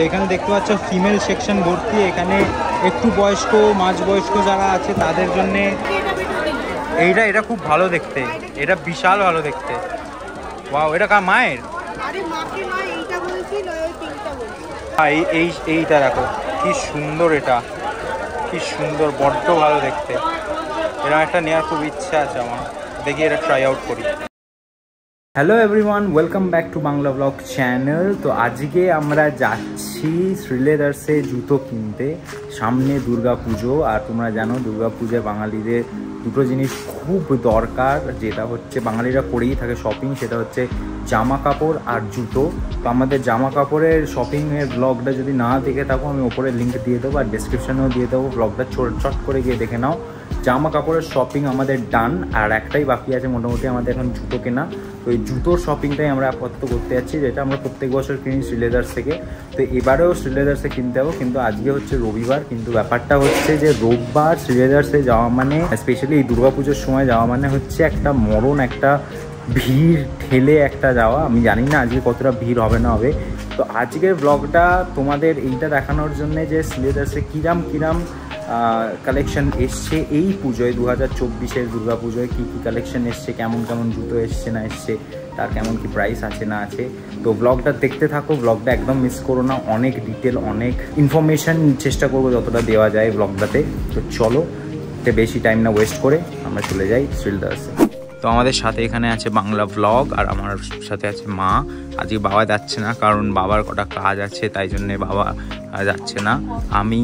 এখানে দেখতে পাচ্ছ ফিমেল সেকশন ভর্তি। এখানে একটু বয়স্ক মাঝবয়স্ক যারা আছে তাদের জন্যে এটা খুব ভালো দেখতে, এটা বিশাল ভালো দেখতে। ওয়াও, এটা কার মায়ের? এইটা দেখো কি সুন্দর, এটা কি সুন্দর, বড্ড ভালো দেখতে। এরকম একটা নেওয়ার খুব ইচ্ছা আছে আমার, দেখি এটা ট্রাই আউট করি। Hello everyone, welcome back to Bangla blog channel. তো আজকে আমরা যাচ্ছি শ্রীলেদার্সে জুতো কিনতে। সামনে দুর্গা পুজো, আর তোমরা জানো দুর্গা পুজোয় বাঙালিদের দুটো জিনিস খুব দরকার, যেটা হচ্ছে বাঙালিরা করেই থাকে শপিং, সেটা হচ্ছে জামা কাপড় আর জুতো। তো আমাদের জামা কাপড়ের শপিংয়ের ব্লগটা যদি না দেখে থাকো, আমি ওপরে লিঙ্ক দিয়ে দেবো আর ডিসক্রিপশানেও দিয়ে দেবো, ব্লগটা চট করে গিয়ে দেখে নাও। জামা কাপড়ের শপিং আমাদের ডান, আর একটাই বাকি আছে মোটামুটি আমাদের এখন জুতো কেনা। তো এই জুতোর শপিংটাই আমরা আপাতত করতে যাচ্ছি, যেটা আমরা প্রত্যেক বছর কিনি শ্রীলেদার্স থেকে। তো এবারেও শ্রীলেদার্সে কিনতে হবে, কিন্তু আজকে হচ্ছে রবিবার। কিন্তু ব্যাপারটা হচ্ছে যে রোববার শ্রীলেদার্সে যাওয়া মানে, স্পেশালি এই দুর্গাপুজোর সময় যাওয়া মানে হচ্ছে একটা মরণ, একটা ভিড় ঠেলে একটা যাওয়া। আমি জানি না আজকে কতটা ভিড় হবে না হবে। তো আজকের ব্লগটা তোমাদের এইটা দেখানোর জন্যে যে শ্রীলেদার্সে কিরাম কালেকশন এসছে এই পুজোয়, 2024-এর দুর্গা পুজোয় কী কালেকশন এসছে, কেমন জুতো এসছে না এসছে, তার কেমন কি প্রাইস আছে না আছে। তো ব্লগটা দেখতে থাকো, ব্লগটা একদম মিস করো না। অনেক ডিটেল, অনেক ইনফরমেশান চেষ্টা করবো যতটা দেওয়া যায় ব্লগটাতে। তো চলো, এটা বেশি টাইম না ওয়েস্ট করে আমরা চলে যাই শ্রীলেদার্সে। তো আমাদের সাথে এখানে আছে বাংলা ব্লগ, আর আমার সাথে আছে মা। আজকে বাবা যাচ্ছে না, কারণ বাবার কটা কাজ আছে, তাই জন্যে বাবা যাচ্ছে না। আমি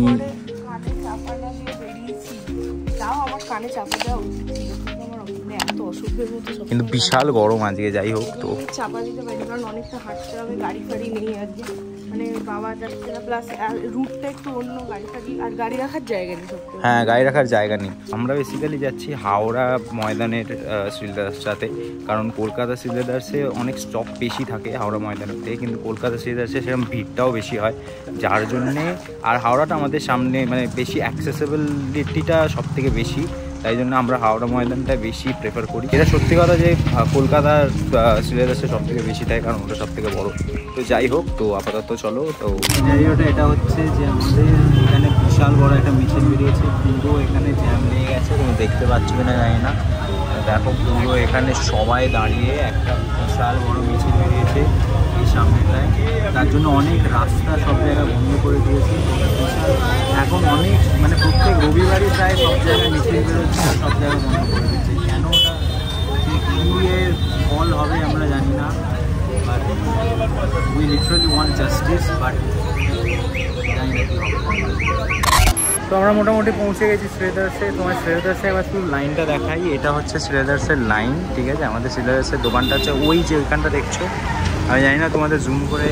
কিন্তু বিশাল গরম আজকে, যাই হোক তো চাপা দিতে পারি, কারণ অনেকটা হাঁটতে হবে, গাড়ি ফাড়ি নেই আজকে, মানে বাবা যাচ্ছে না, প্লাস রুটটা একটু অন্য, গাড়ি ফাড়ি আর গাড়ি রাখার জায়গা নেই। হ্যাঁ, গাড়ি রাখার জায়গা নেই। আমরা বেসিক্যালি যাচ্ছি হাওড়া ময়দানের শ্রীলেদার্সটাতে, কারণ কলকাতা শ্রীলেদার্সে অনেক স্টপ বেশি থাকে হাওড়া ময়দানের থেকে, কিন্তু কলকাতা শ্রীলেদার্সে সেরকম ভিড়টাও বেশি হয়, যার জন্যে। আর হাওড়াটা আমাদের সামনে, মানে বেশি অ্যাক্সেসিবিলিটিটা সব থেকে বেশি, তাই জন্য আমরা হাওড়া ময়দানটা বেশি প্রেফার করি। এটা সত্যি কথা যে কলকাতার শ্রীলেদার্সে সব থেকে বেশি থাকে, কারণ ওটা সব থেকে বড়ো। তো যাই হোক, তো আপাতত চলো। তো সিনারিওটা এটা হচ্ছে যে আমাদের এখানে বিশাল বড় একটা মিছিল বেরিয়েছে, পুরো এখানে জ্যাম লেগে গেছে, তুমি দেখতে পাচ্ছ কিনা জানি না। দেখো পুরো এখানে সবাই দাঁড়িয়ে একটা বিশাল বড় মিছিল বেরিয়েছে এই সামনেটায়, তার জন্য অনেক রাস্তা সব জায়গায় বন্ধ করে দিয়েছে। এখন অনেক, মানে প্রত্যেক রবিবারই প্রায় সব জায়গায় মিছিল বেরোচ্ছে, সব জায়গায় বন্ধ করে দিচ্ছে। কেন ওটা কী এর ফল হবে আমরা জানি না, but we literally want justice, but জানি না কী হবে। তো আমরা মোটামুটি পৌঁছে গেছি শ্রীলেদার্সে। তোমার শ্রীলেদার্সে এবার শুধু লাইনটা দেখাই, এটা হচ্ছে শ্রীলেদার্সের লাইন, ঠিক আছে। আমাদের শ্রীলেদার্সের দোকানটা হচ্ছে ওই যে ওইখানটা দেখছো, আমি জানি না তোমাদের জুম করে,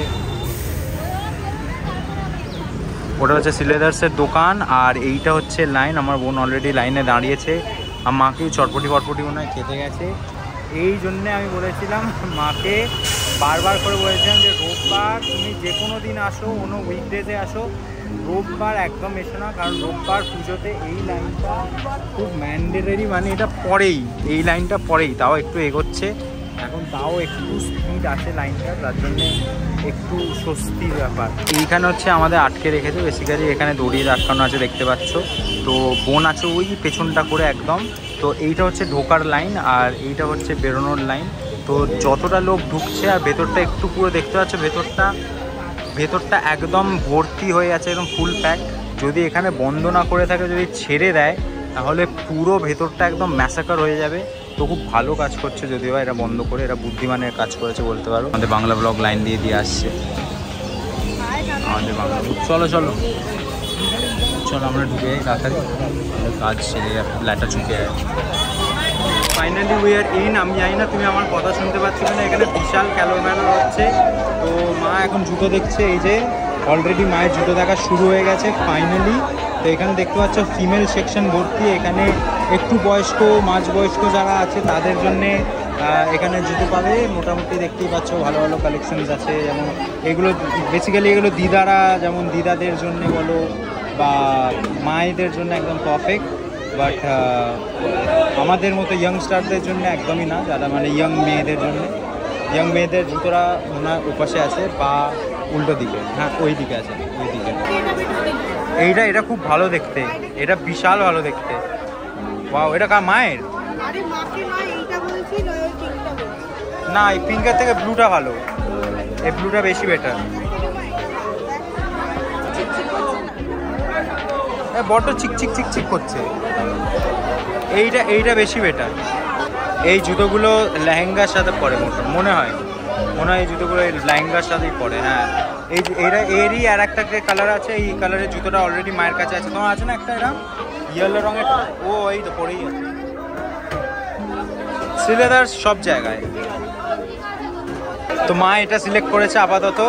ওটা হচ্ছে শ্রীলেদার্সের দোকান, আর এইটা হচ্ছে লাইন। আমার বোন অলরেডি লাইনে দাঁড়িয়েছে, আর মাকেও চটপটি মনে হয় খেতে গেছে। এই জন্যে আমি বলেছিলাম মাকে, বারবার করে বলেছিলাম যে রোববার তুমি যে কোনো দিন আসো, কোনো উইকডেজে আসো, রোববার একদম এসো না, কারণ রোববার পুজোতে এই লাইনটা খুব ম্যান্ডেটরি, মানে এটা পরেই, এই লাইনটা পরেই, তাও একটু এগোচ্ছে এখন, তাও একটু স্পিড আসে লাইনটা, তার জন্যে একটু স্বস্তির ব্যাপার। এইখানে হচ্ছে আমাদের আটকে রেখেছে, বেসিক্যালি এখানে দড়িয়ে আটকানো আছে দেখতে পাচ্ছ। তো বোন আছে ওই পেছনটা করে একদম। তো এইটা হচ্ছে ঢোকার লাইন, আর এইটা হচ্ছে বেরোনোর লাইন। তো যতটা লোক ঢুকছে, আর ভেতরটা একটু পুরো দেখতে পাচ্ছ, ভেতরটা একদম ভর্তি হয়ে আছে, একদম ফুল প্যাক। যদি এখানে বন্ধ না করে থাকে, যদি ছেড়ে দেয়, তাহলে পুরো ভেতরটা একদম ম্যাসাকার হয়ে যাবে। তো খুব ভালো কাজ করছে, যদিও এরা বন্ধ করে, এরা বুদ্ধিমানের কাজ করেছে বলতে পারো। আমাদের বাংলা ব্লগ লাইন দিয়ে আসছে আমাদের বাংলা। চলো আমরা ঢুকে যাই তাড়াতাড়ি, কাজ সেরে লাইটটা চুকে যায়। Finally we are in. আমি জানি না তুমি আমার কথা শুনতে পাচ্ছ কিনা, এখানে বিশাল ক্যালোম্যালো হচ্ছে। তো মা এখন জুতো দেখছে, এই যে অলরেডি মায়ের জুতো দেখা শুরু হয়ে গেছে ফাইনালি। তো এখানে দেখতে পাচ্ছ ফিমেল সেকশন ভর্তি, এখানে একটু বয়স্ক মাঝবয়স্ক যারা আছে তাদের জন্যে এখানে জুতো পাবে। মোটামুটি দেখতেই পাচ্ছ ভালো ভালো কালেকশনস আছে, যেমন এগুলো বেসিক্যালি এগুলো দিদারা, যেমন দিদাদের জন্যে বলো বা মায়েদের জন্য একদম পারফেক্ট, বাট আমাদের মতো ইয়াংস্টারদের জন্য একদমই না, যারা মানে ইয়াং মেয়েদের জন্য, ইয়াং মেয়েদের জুতোরা ওনার ওপাশে আছে, বা উল্টো দিকে, হ্যাঁ ওই দিকে আছে, ওই দিকে। এটা খুব ভালো দেখতে, এটা বিশাল ভালো দেখতে। ওয়াও, এটা কার মায়ের? না, এই পিঙ্কের থেকে ব্লুটা ভালো, এই ব্লুটা বেশি বেটার। বড্ড চিকচিক চিকচিক করছে, এইটা বেশি বেটার। এই জুতোগুলো লেহেঙ্গার সাথে পরে মনে হয় এই জুতোগুলো লেহেঙ্গার সাথেই পরে। হ্যাঁ, এরই আর একটা কালার আছে, এই কালারের জুতোটা অলরেডি মায়ের কাছে আছে। তোমার আছে না একটা এরকম ইয়েলো রঙের? ও এই তো পরেই আছে, সিলেদার সব জায়গায়। তো মা এটা সিলেক্ট করেছে আপাতত,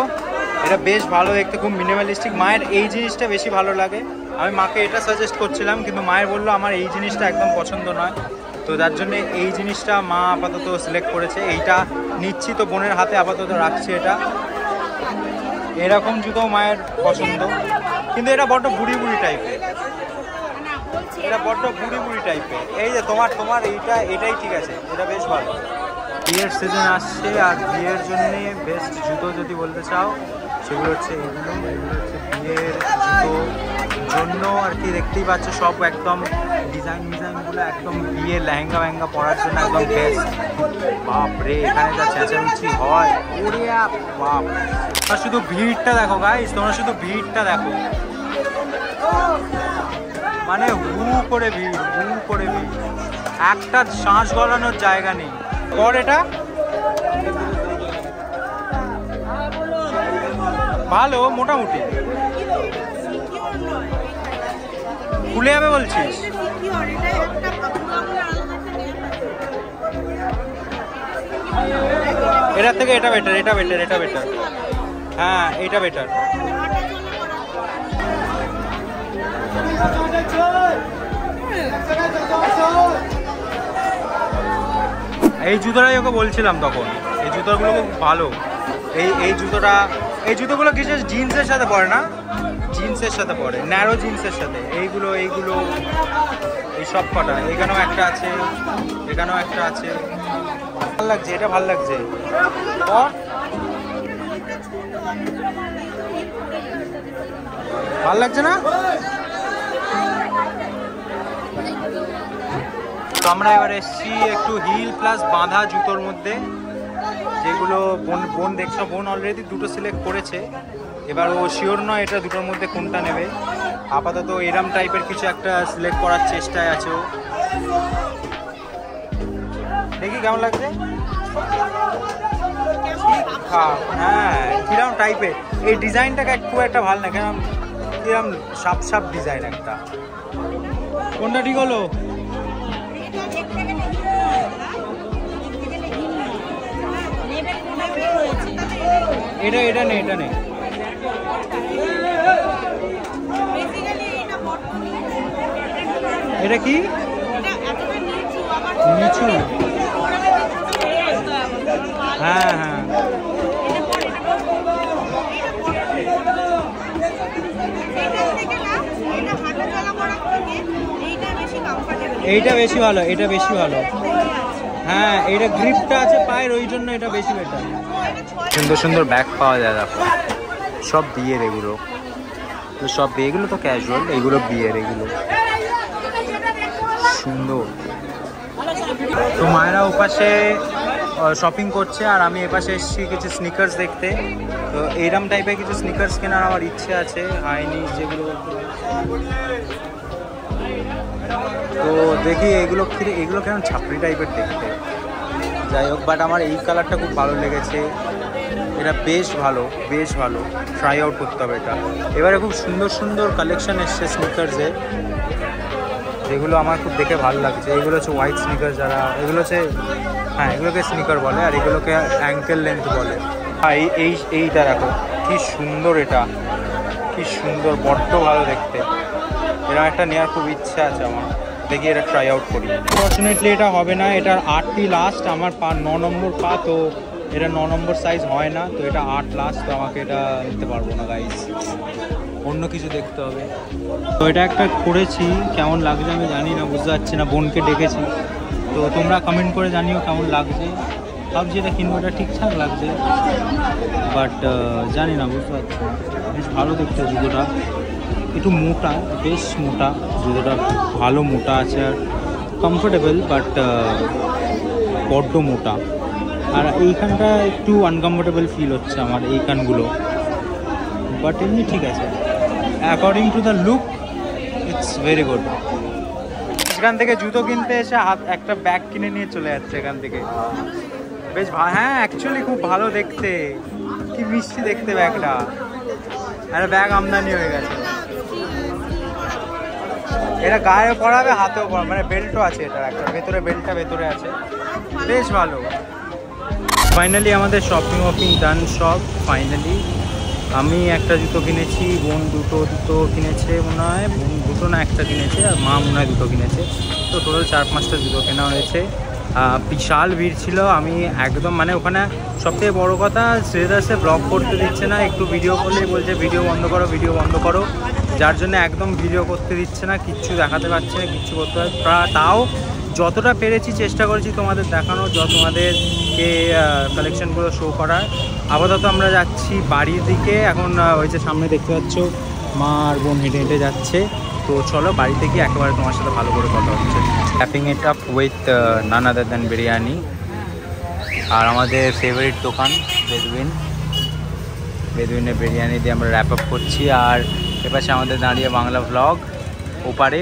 এটা বেশ ভালো দেখতে, খুব মিনিমালিস্টিক। মায়ের এই জিনিসটা বেশি ভালো লাগে। আমি মাকে এটা সাজেস্ট করছিলাম, কিন্তু মায়ের বললো আমার এই জিনিসটা একদম পছন্দ নয়। তো যার জন্যে এই জিনিসটা মা আপাতত সিলেক্ট করেছে, এইটা নিচ্ছি। তো বোনের হাতে আপাতত রাখছি এটা। এরকম জুতো মায়ের পছন্দ, কিন্তু এটা বড্ড বুড়ি বুড়ি টাইপের, এটা বড্ড বুড়ি বুড়ি টাইপের। এই যে তোমার এটাই ঠিক আছে, এটা বেশ ভালো। বিয়ের সিজন আসছে, আর বিয়ের জন্যে বেস্ট জুতো যদি বলতে চাও সেগুলো হচ্ছে এগুলো হচ্ছে বিয়ের জুতো জন্য আর কি। দেখতেই পাচ্ছ সব একদম ডিজাইনগুলো একদম বিয়ের লেহেঙ্গা পরার জন্য একদম বেস্ট। বাপরে, এখানে যা চেঁচামেচি হয়, ওরে বাপ! আর শুধু ভিড়টা দেখো গাইস, তোমরা শুধু ভিড়টা দেখো, মানে হু করে ভিড়, একটা শ্বাস গলানোর জায়গা নেই। কর এটা ভালো, মোটামুটি খুলে যাবে বলছিস? এটার থেকে এটা বেটার, এটা বেটার। হ্যাঁ, এটা বেটার। এই জুতোটাই ওকে বলছিলাম তখন, এই জুতোগুলো খুব ভালো। এই জুতোগুলো কিছু জিন্সের সাথে পরে না, জিন্সের সাথে পরে, ন্যারো জিন্সের সাথে। এইগুলো এই সব কটা, এখানেও একটা আছে, এখানেও একটা আছে। ভালো লাগছে, এটা ভালো লাগছে। ভালো লাগছে না? তো আমরা এবার এসছি একটু হিল প্লাস বাঁধা জুতোর মধ্যে, যেগুলো বোন দেখছো, বোন অলরেডি দুটো সিলেক্ট করেছে। এবার ও শিওর নয় এটা দুটোর মধ্যে কোনটা নেবে। আপাতত এরম টাইপের কিছু একটা সিলেক্ট করার চেষ্টায় আছে ও। দেখি কেমন লাগছে। হ্যাঁ, কিরম টাইপের এই ডিজাইনটাকে খুব একটা ভালো না, কেন কিরম সাপ ডিজাইন একটা। কোনটা ঠিক হলো? এটা নেই। এটা কি নিচু? হ্যাঁ, এইটা বেশি ভালো, এটা বেশি ভালো। হ্যাঁ, এটা গ্রিপটা আছে পায়ের, ওই জন্য এটা বেশি বেটার। সুন্দর সুন্দর ব্যাগ পাওয়া যায় দেখো, সব বিয়ের। এগুলো তো সব এগুলো তো ক্যাজুয়াল, এগুলো বিয়ের, এগুলো সুন্দর। তো মায়েরা ওপাশে শপিং করছে, আর আমি এপাশে এসেছি কিছু স্নিকার্স দেখতে। তো এইরকম টাইপের কিছু স্নিকার্স কেনার আমার ইচ্ছে আছে, হয়নি যেগুলো। তো দেখি এগুলো কেমন ছাপড়ি টাইপের দেখতে। যাই হোক, বাট আমার এই কালারটা খুব ভালো লেগেছে, এটা বেশ ভালো। ট্রাই আউট করতে হবে এটা। এবারে খুব সুন্দর কালেকশন এসছে স্নিকার্সের, যেগুলো আমার খুব দেখে ভালো লাগছে। এগুলো হচ্ছে হোয়াইট স্নিকার, যারা এগুলো হচ্ছে, হ্যাঁ এগুলোকে স্নিকার বলে, আর এগুলোকে অ্যাঙ্কেল লেন্থ বলে। হ্যাঁ, এইটা দেখো কি সুন্দর, এটা কি সুন্দর, বড্ড ভালো দেখতে। এরকম একটা নেওয়ার খুব ইচ্ছা আছে আমার, দেখি এটা ট্রাই আউট করি। ফর্চুনেটলি এটা হবে না, এটার 8টি লাস্ট, আমার 9 নম্বর পা, তো এটা 9 নম্বর সাইজ হয় না, তো এটা 8 লাস্ট, তো আমাকে এটা নিতে পারবো না গাইস, অন্য কিছু দেখতে হবে। তো এটা একটা করেছি, কেমন লাগছে আমি জানি না, বুঝতে পারছি না। বোনকে ডেকেছি, তো তোমরা কমেন্ট করে জানিও কেমন লাগছে। ভাবছি এটা কিনবো, এটা ঠিকঠাক লাগছে, বাট জানি না, বুঝতে পারছি না। বেশ ভালো দেখতে জুতোটা, একটু মোটা, বেশ মোটা জুতোটা, ভালো মোটা আছে আর কমফোর্টেবল, বাট বড্ড মোটা। আর এইখানটা একটু আনকমফোর্টেবল ফিল হচ্ছে আমার, এইখানগুলো, বাট এমনি ঠিক আছে। According to the look it's very good. এখান থেকে জুতো কিনতে এসে একটা ব্যাগ কিনে নিয়ে চলে যাচ্ছে এখান থেকে। বেশ হ্যাঁ, অ্যাকচুয়ালি খুব ভালো দেখতে, কি মিষ্টি দেখতে ব্যাগটা। একটা ব্যাগ আমদানি হয়ে গেছে। এটা গায়ে পরাবে, হাতেও পরাবে, মানে বেল্টও আছে এটার একটা, ভেতরে বেল্টটা ভেতরে আছে, বেশ ভালো। ফাইনালি আমাদের শপিং ডান সব। ফাইনালি আমি একটা জুতো কিনেছি, বোন দুটো কিনেছে মনে হয়, বোন দুটো না একটা কিনেছে, আর মা মনে হয় দুটো কিনেছে। তো টোটাল 4-5টা জুতো কেনা হয়েছে। বিশাল ভিড় ছিল। আমি একদম মানে ওখানে সবথেকে বড় কথা, শ্রেদাসে ব্লগ করতে দিচ্ছে না, একটু ভিডিও করলেই বলছে ভিডিও বন্ধ করো, ভিডিও বন্ধ করো, যার জন্য একদম ভিডিও করতে দিচ্ছে না, কিচ্ছু দেখাতে পারছে না, কিচ্ছু করতে পারছে। তাও যতটা পেরেছি চেষ্টা করেছি তোমাদের দেখানোর, তোমাদেরকে কালেকশনগুলো শো করার। আপাতত আমরা যাচ্ছি বাড়ির দিকে এখন। ওই যে সামনে দেখতে পাচ্ছ মা আর বোন হেঁটে হেঁটে যাচ্ছে। তো চলো বাড়িতে গিয়ে একেবারে তোমার সাথে ভালো করে কথা হচ্ছে। Wrapping it up with none other than biryani, আর আমাদের ফেভারিট দোকান বেদুইনের বিরিয়ানি দিয়ে আমরা র্যাপ আপ করছি। আর এপাশে আমাদের দাঁড়িয়ে বাংলা ভ্লগ, ওপারে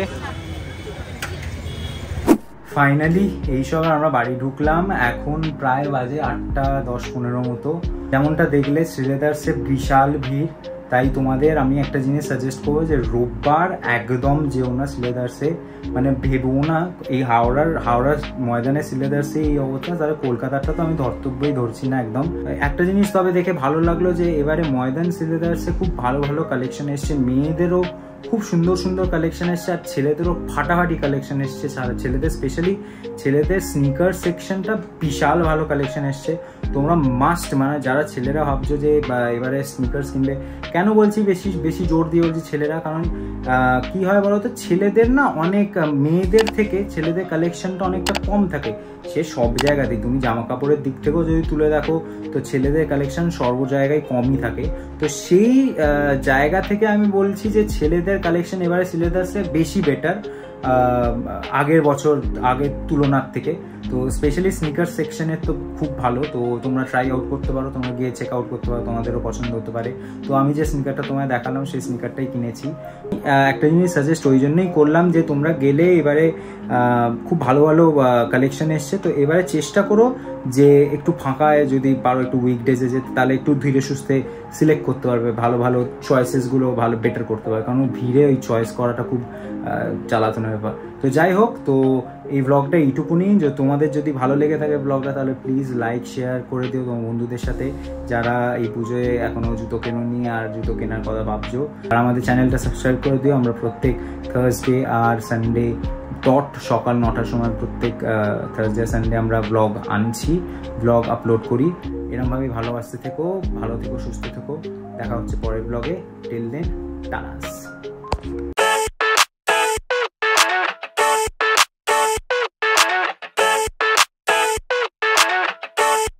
ফাইনালি এইসব আমরা বাড়ি ঢুকলাম। এখন প্রায় বাজে 8:10-15 মতো। যেমনটা দেখলে শ্রীলেদার্সে বিশাল ভিড়, তাই তোমাদের আমি একটা জিনিস সাজেস্ট করবো যে রোববার একদম যেও না শ্রীলেদার্সে, মানে ভেবো না এই হাওড়ার ময়দানে শ্রীলেদার্সে এই অবস্থা, তাহলে কলকাতাটা তো আমি ধর্তব্যই ধরছি না একদম। একটা জিনিস তবে দেখে ভালো লাগলো যে এবারে ময়দান শ্রীলেদার্সে খুব ভালো ভালো কালেকশন এসছে, মেয়েদেরও খুব সুন্দর সুন্দর কালেকশন এসছে, আর ছেলেদেরও ফাটাফাটি কালেকশন এসছে। ছেলেদের স্পেশালি ছেলেদের স্নিকার সেকশনটা বিশাল ভালো কালেকশন এসছে। তোমরা মাস্ট, মানে যারা ছেলেরা ভাবছো যে এবারে স্নিকার্স কিনবে, কেন বলছি বেশি জোর দিয়ে বলছি ছেলেরা, কারণ কি হয় বলতো, ছেলেদের না অনেক মেয়েদের থেকে ছেলেদের কালেকশনটা অনেকটা কম থাকে। সে সব জায়গাতেই, তুমি জামা কাপড়ের দিক থেকেও যদি তুলে দেখো তো ছেলেদের কালেকশন সর্ব জায়গায় কমই থাকে। তো সেই জায়গা থেকে আমি বলছি যে ছেলেদের কালেকশন এবারে শ্রীলেদার্সে বেশি বেটার আগের তুলনার থেকে। তো স্পেশালি স্নিকার সেকশনের তো খুব ভালো, তো তোমরা ট্রাই আউট করতে পারো, তোমরা গিয়ে চেক আউট করতে পারো, তোমাদেরও পছন্দ হতে পারে। তো আমি যে স্নিকারটা তোমায় দেখালাম সেই স্নিকারটাই কিনেছি। একটা জিনিস সাজেস্ট ওই জন্যই করলাম যে তোমরা গেলে এবারে খুব ভালো ভালো কালেকশন এসছে, তো এবারে চেষ্টা করো যে একটু ফাঁকায় যদি পারো, একটু উইকডেজে যেতে, তাহলে একটু ধীরে সুস্থে সিলেক্ট করতে পারবে, ভালো ভালো চয়েসেসগুলো ভালো বেটার করতে পারবে, কারণ ভিড়ে ওই চয়েস করাটা খুব চালাতনের ব্যাপার। তো যাই হোক, তো এই ব্লগটা এইটুকুনি। যে তোমাদের যদি ভালো লেগে থাকে ব্লগটা, তাহলে প্লিজ লাইক শেয়ার করে দিও তোমার বন্ধুদের সাথে, যারা এই পুজোয় এখনো জুতো কেনোনি আর জুতো কেনার কথা ভাবছো। আর আমাদের চ্যানেলটা সাবস্ক্রাইব করে দিও। আমরা প্রত্যেক থার্সডে আর সানডে সকাল 9টার সময়, প্রত্যেক থার্সডে সানডে আমরা ব্লগ আনছি, ব্লগ আপলোড করি। এরকমভাবেই ভালোবাসতে থেকো, ভালো থেকো, সুস্থ থেকো। দেখা হচ্ছে পরের ব্লগে। Till then, টানাস।